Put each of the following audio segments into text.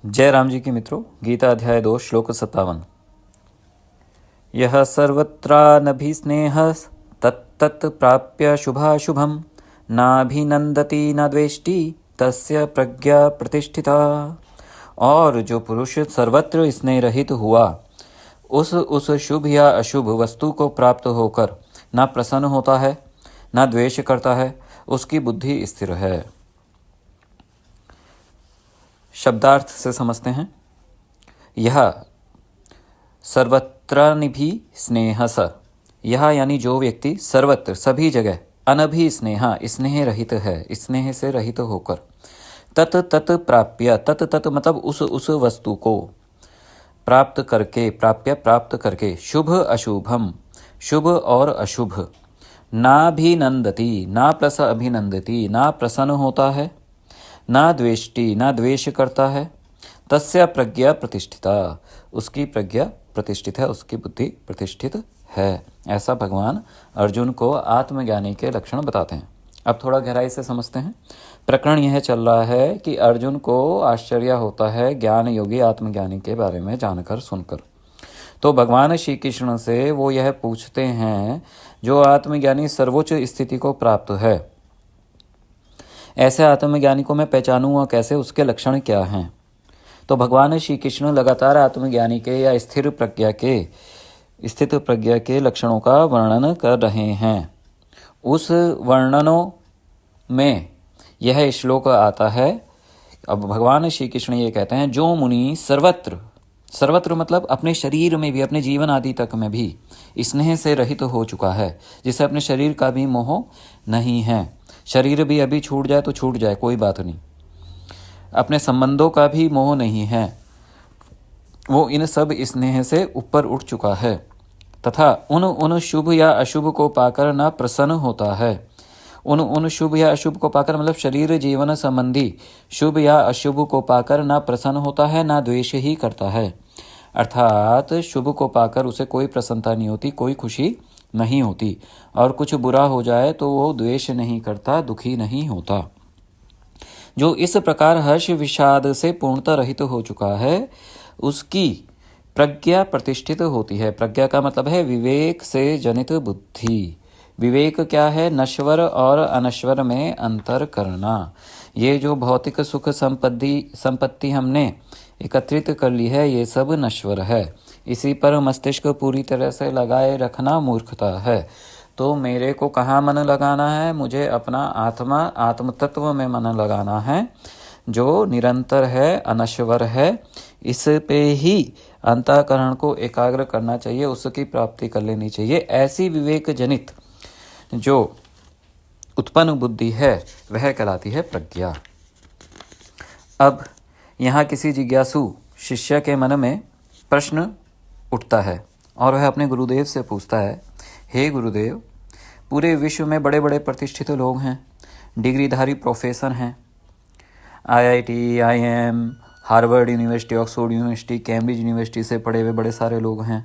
जय राम जी के मित्रों, गीता अध्याय 2 श्लोक 57। यह सर्वत्रानभिस्नेह तत्तत् प्राप्य शुभाशुभम नाभिनंदति न द्वेष्टि तस्य प्रज्ञा प्रतिष्ठिता। और जो पुरुष सर्वत्र स्नेह रहित हुआ उस शुभ या अशुभ वस्तु को प्राप्त होकर न प्रसन्न होता है न द्वेष करता है, उसकी बुद्धि स्थिर है। शब्दार्थ से समझते हैं। यह सर्वत्रानिभि स्नेह स, यह यानी जो व्यक्ति सर्वत्र सभी जगह अनभि स्नेह स्नेह रहित है, स्नेह से रहित होकर तत् तत् प्राप्य, तत् तत् मतलब उस वस्तु को प्राप्त करके, प्राप्य प्राप्त करके, शुभ अशुभम शुभ और अशुभ, नाभिनंदति ना प्लस अभिनंदति ना प्रसन्न होता है, ना द्वेष्टि ना द्वेष करता है, तस्य प्रज्ञा प्रतिष्ठिता उसकी प्रज्ञा प्रतिष्ठित है, उसकी बुद्धि प्रतिष्ठित है। ऐसा भगवान अर्जुन को आत्मज्ञानी के लक्षण बताते हैं। अब थोड़ा गहराई से समझते हैं। प्रकरण यह चल रहा है कि अर्जुन को आश्चर्य होता है ज्ञान योगी आत्मज्ञानी के बारे में जानकर सुनकर। तो भगवान श्री कृष्ण से वो यह पूछते हैं, जो आत्मज्ञानी सर्वोच्च स्थिति को प्राप्त है, ऐसे आत्मज्ञानी को मैं पहचानूंगा कैसे, उसके लक्षण क्या हैं। तो भगवान श्री कृष्ण लगातार आत्मज्ञानी के या स्थित प्रज्ञा के लक्षणों का वर्णन कर रहे हैं। उस वर्णनों में यह श्लोक आता है। अब भगवान श्री कृष्ण ये कहते हैं, जो मुनि सर्वत्र मतलब अपने शरीर में भी, अपने जीवन आदि तक में भी स्नेह से रहित हो चुका है, जिसे अपने शरीर का भी मोह नहीं है। शरीर भी अभी छूट जाए तो छूट जाए, कोई बात नहीं। अपने संबंधों का भी मोह नहीं है, वो इन सब स्नेह से ऊपर उठ चुका है तथा उन शुभ या अशुभ को पाकर न प्रसन्न होता है। उन शुभ या अशुभ को पाकर मतलब शरीर जीवन संबंधी शुभ या अशुभ को पाकर न प्रसन्न होता है, ना द्वेष ही करता है। अर्थात शुभ को पाकर उसे कोई प्रसन्नता नहीं होती, कोई खुशी नहीं होती, और कुछ बुरा हो जाए तो वो द्वेष नहीं करता, दुखी नहीं होता। जो इस प्रकार हर्ष विषाद से पूर्णतः रहित हो चुका है, उसकी प्रज्ञा प्रतिष्ठित होती है। प्रज्ञा का मतलब है विवेक से जनित बुद्धि। विवेक क्या है? नश्वर और अनश्वर में अंतर करना। ये जो भौतिक सुख संपत्ति हमने एकत्रित कर ली है, ये सब नश्वर है। इसी पर मस्तिष्क पूरी तरह से लगाए रखना मूर्खता है। तो मेरे को कहाँ मन लगाना है? मुझे अपना आत्म तत्व में मन लगाना है, जो निरंतर है, अनश्वर है। इस पे ही अंतःकरण को एकाग्र करना चाहिए, उसकी प्राप्ति कर लेनी चाहिए। ऐसी विवेक जनित जो उत्पन्न बुद्धि है, वह कहलाती है प्रज्ञा। अब यहाँ किसी जिज्ञासु शिष्य के मन में प्रश्न उठता है और वह अपने गुरुदेव से पूछता है, हे गुरुदेव, पूरे विश्व में बड़े बड़े प्रतिष्ठित लोग हैं, डिग्रीधारी प्रोफेसर हैं, IIT, IIM, Harvard university, Oxford university, Cambridge university से पढ़े हुए बड़े सारे लोग हैं।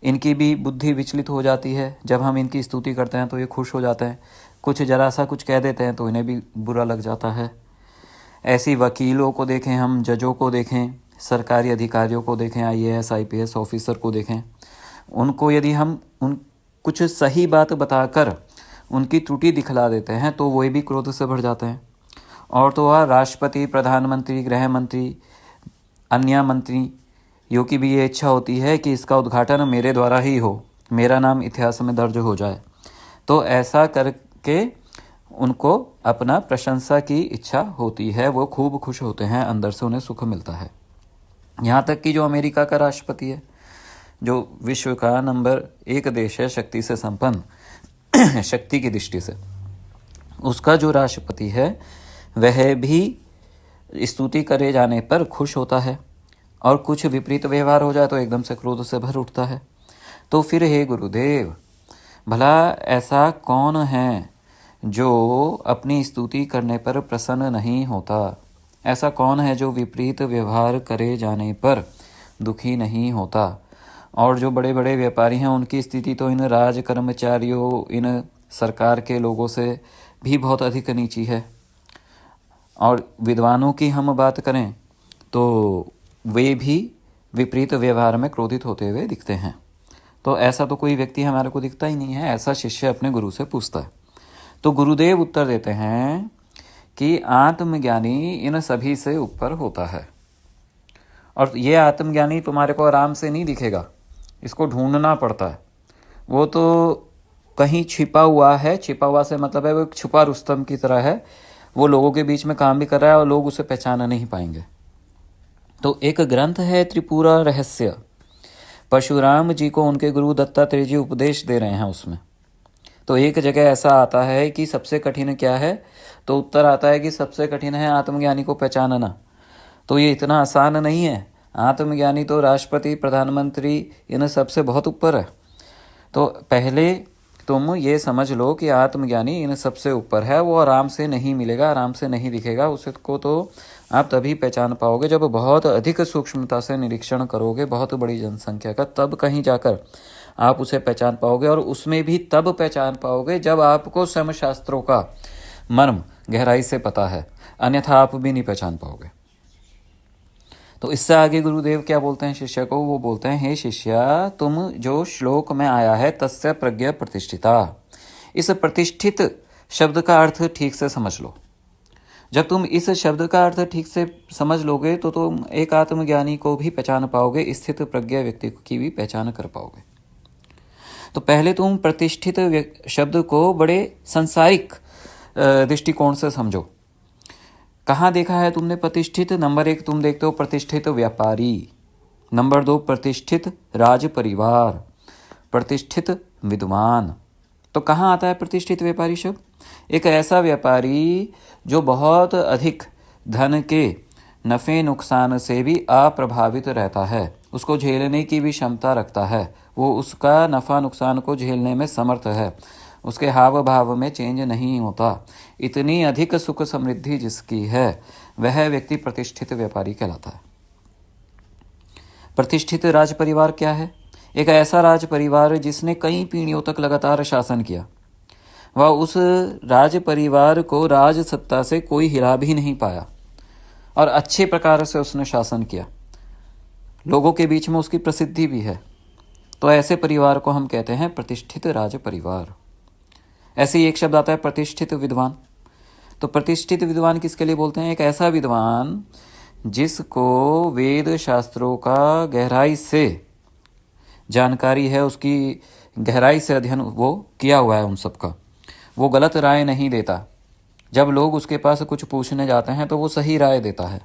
इनकी भी बुद्धि विचलित हो जाती है। जब हम इनकी स्तुति करते हैं तो ये खुश हो जाते हैं, कुछ जरा सा कुछ कह देते हैं तो इन्हें भी बुरा लग जाता है। ऐसी वकीलों को देखें, हम जजों को देखें, सरकारी अधिकारियों को देखें, IAS IPS ऑफिसर को देखें, उनको यदि हम कुछ सही बात बताकर उनकी त्रुटि दिखला देते हैं तो वो भी क्रोध से भर जाते हैं। और तो वह राष्ट्रपति, प्रधानमंत्री, गृह मंत्री, अन्य मंत्रियों की भी ये इच्छा होती है कि इसका उद्घाटन मेरे द्वारा ही हो, मेरा नाम इतिहास में दर्ज हो जाए। तो ऐसा करके उनको अपना प्रशंसा की इच्छा होती है, वो खूब खुश होते हैं, अंदर से उन्हें सुख मिलता है। यहाँ तक कि जो अमेरिका का राष्ट्रपति है, जो विश्व का नंबर 1 देश है शक्ति से संपन्न, शक्ति की दृष्टि से, उसका जो राष्ट्रपति है वह भी स्तुति करे जाने पर खुश होता है, और कुछ विपरीत व्यवहार हो जाए तो एकदम से क्रोध से भर उठता है। तो फिर हे गुरुदेव, भला ऐसा कौन है जो अपनी स्तुति करने पर प्रसन्न नहीं होता? ऐसा कौन है जो विपरीत व्यवहार करे जाने पर दुखी नहीं होता? और जो बड़े बड़े व्यापारी हैं, उनकी स्थिति तो इन राज कर्मचारियों, इन सरकार के लोगों से भी बहुत अधिक नीची है। और विद्वानों की हम बात करें तो वे भी विपरीत व्यवहार में क्रोधित होते हुए दिखते हैं। तो ऐसा तो कोई व्यक्ति हमारे को दिखता ही नहीं है, ऐसा शिष्य अपने गुरु से पूछता है। तो गुरुदेव उत्तर देते हैं कि आत्मज्ञानी इन सभी से ऊपर होता है, और ये आत्मज्ञानी तुम्हारे को आराम से नहीं दिखेगा, इसको ढूंढना पड़ता है। वो तो कहीं छिपा हुआ है, छिपा हुआ से मतलब है वो एक छुपा रुस्तम की तरह है, वो लोगों के बीच में काम भी कर रहा है और लोग उसे पहचान नहीं पाएंगे। तो एक ग्रंथ है त्रिपुरा रहस्य, परशुराम जी को उनके गुरु दत्तात्रेय जी उपदेश दे रहे हैं उसमें। तो एक जगह ऐसा आता है कि सबसे कठिन क्या है, तो उत्तर आता है कि सबसे कठिन है आत्मज्ञानी को पहचानना। तो ये इतना आसान नहीं है, आत्मज्ञानी तो राष्ट्रपति, प्रधानमंत्री, इन सबसे बहुत ऊपर है। तो पहले तुम ये समझ लो कि आत्मज्ञानी इन सबसे ऊपर है, वो आराम से नहीं मिलेगा, आराम से नहीं दिखेगा। उसको तो आप तभी पहचान पाओगे जब बहुत अधिक सूक्ष्मता से निरीक्षण करोगे बहुत बड़ी जनसंख्या का, तब कहीं जाकर आप उसे पहचान पाओगे। और उसमें भी तब पहचान पाओगे जब आपको समशास्त्रों का मर्म गहराई से पता है, अन्यथा आप भी नहीं पहचान पाओगे। तो इससे आगे गुरुदेव क्या बोलते हैं शिष्य को, वो बोलते हैं, हे शिष्या, तुम जो श्लोक में आया है तस्य प्रज्ञा प्रतिष्ठिता, इस प्रतिष्ठित शब्द का अर्थ ठीक से समझ लो। जब तुम इस शब्द का अर्थ ठीक से समझ लोगे तो तुम एक आत्मज्ञानी को भी पहचान पाओगे, स्थित प्रज्ञा व्यक्ति की भी पहचान कर पाओगे। तो पहले तुम प्रतिष्ठित शब्द को बड़े सांसारिक दृष्टिकोण से समझो। कहाँ देखा है तुमने प्रतिष्ठित? नंबर 1 तुम देखते हो प्रतिष्ठित व्यापारी, नंबर 2 प्रतिष्ठित राज परिवार, प्रतिष्ठित विद्वान। तो कहाँ आता है प्रतिष्ठित व्यापारी शब्द? एक ऐसा व्यापारी जो बहुत अधिक धन के नफ़े नुकसान से भी अप्रभावित रहता है, उसको झेलने की भी क्षमता रखता है, वो उसका नफ़ा नुकसान को झेलने में समर्थ है, उसके हाव भाव में चेंज नहीं होता, इतनी अधिक सुख समृद्धि जिसकी है, वह व्यक्ति प्रतिष्ठित व्यापारी कहलाता है। प्रतिष्ठित राज परिवार क्या है? एक ऐसा राज परिवार जिसने कई पीढ़ियों तक लगातार शासन किया, वह उस राज परिवार को राज सत्ता से कोई हिला भी नहीं पाया और अच्छे प्रकार से उसने शासन किया, लोगों के बीच में उसकी प्रसिद्धि भी है। तो ऐसे परिवार को हम कहते हैं प्रतिष्ठित राज परिवार। ऐसे ही एक शब्द आता है प्रतिष्ठित विद्वान। तो प्रतिष्ठित विद्वान किसके लिए बोलते हैं? एक ऐसा विद्वान जिसको वेद शास्त्रों का गहराई से जानकारी है, उसकी गहराई से अध्ययन वो किया हुआ है उन सब का, वो गलत राय नहीं देता। जब लोग उसके पास कुछ पूछने जाते हैं तो वो सही राय देता है,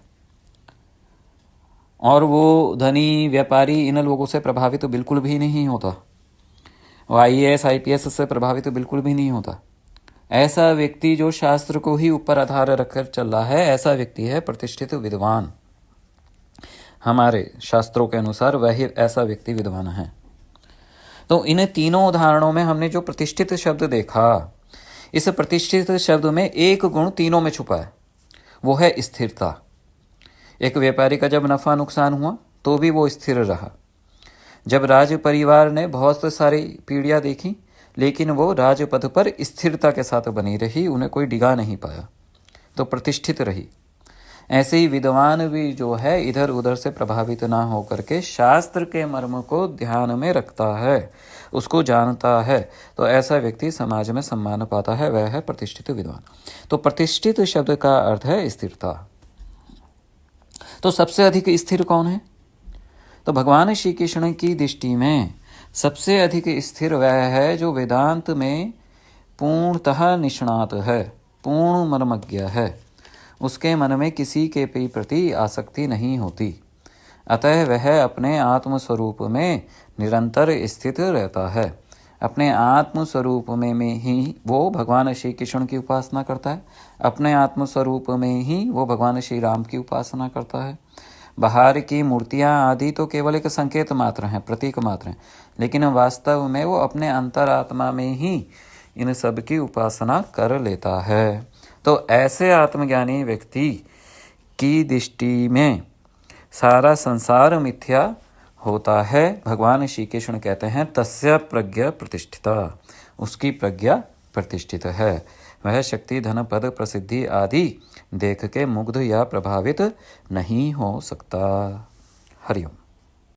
और वो धनी व्यापारी इन लोगों से प्रभावित बिल्कुल भी नहीं होता, वो IAS IPS से प्रभावित बिल्कुल भी नहीं होता। ऐसा व्यक्ति जो शास्त्र को ही ऊपर आधार रखकर चल रहा है, ऐसा व्यक्ति है प्रतिष्ठित विद्वान। हमारे शास्त्रों के अनुसार वही ऐसा व्यक्ति विद्वान है। तो इन तीनों उदाहरणों में हमने जो प्रतिष्ठित शब्द देखा, इस प्रतिष्ठित शब्द में एक गुण तीनों में छुपा है, वो है स्थिरता। एक व्यापारी का जब नफा नुकसान हुआ तो भी वो स्थिर रहा। जब राज परिवार ने बहुत सारी पीढ़ियां देखी, लेकिन वो राजपथ पर स्थिरता के साथ बनी रही, उन्हें कोई डिगा नहीं पाया, तो प्रतिष्ठित रही। ऐसे ही विद्वान भी जो है इधर उधर से प्रभावित ना होकर के शास्त्र के मर्म को ध्यान में रखता है, उसको जानता है, तो ऐसा व्यक्ति समाज में सम्मान पाता है, वह है प्रतिष्ठित विद्वान। तो प्रतिष्ठित शब्द का अर्थ है स्थिरता। तो सबसे अधिक स्थिर कौन है? तो भगवान श्री कृष्ण की दृष्टि में सबसे अधिक स्थिर वह है जो वेदांत में पूर्णतः निष्णात है, पूर्ण मर्मज्ञ है, उसके मन में किसी के प्रति आसक्ति नहीं होती, अतः वह अपने आत्मस्वरूप में निरंतर स्थित रहता है। अपने आत्मस्वरूप में ही वो भगवान श्री कृष्ण की उपासना करता है, अपने आत्मस्वरूप में ही वो भगवान श्री राम की उपासना करता है। बाहर की मूर्तियाँ आदि तो केवल एक संकेत मात्र हैं, प्रतीक मात्र हैं, लेकिन वास्तव में वो अपने अंतरात्मा में ही इन सब की उपासना कर लेता है। तो ऐसे आत्मज्ञानी व्यक्ति की दृष्टि में सारा संसार मिथ्या होता है। भगवान श्री कृष्ण कहते हैं तस्य प्रज्ञा प्रतिष्ठिता, उसकी प्रज्ञा प्रतिष्ठित है, वह शक्ति, धन, पद, प्रसिद्धि आदि देख के मुग्ध या प्रभावित नहीं हो सकता। हरिओम।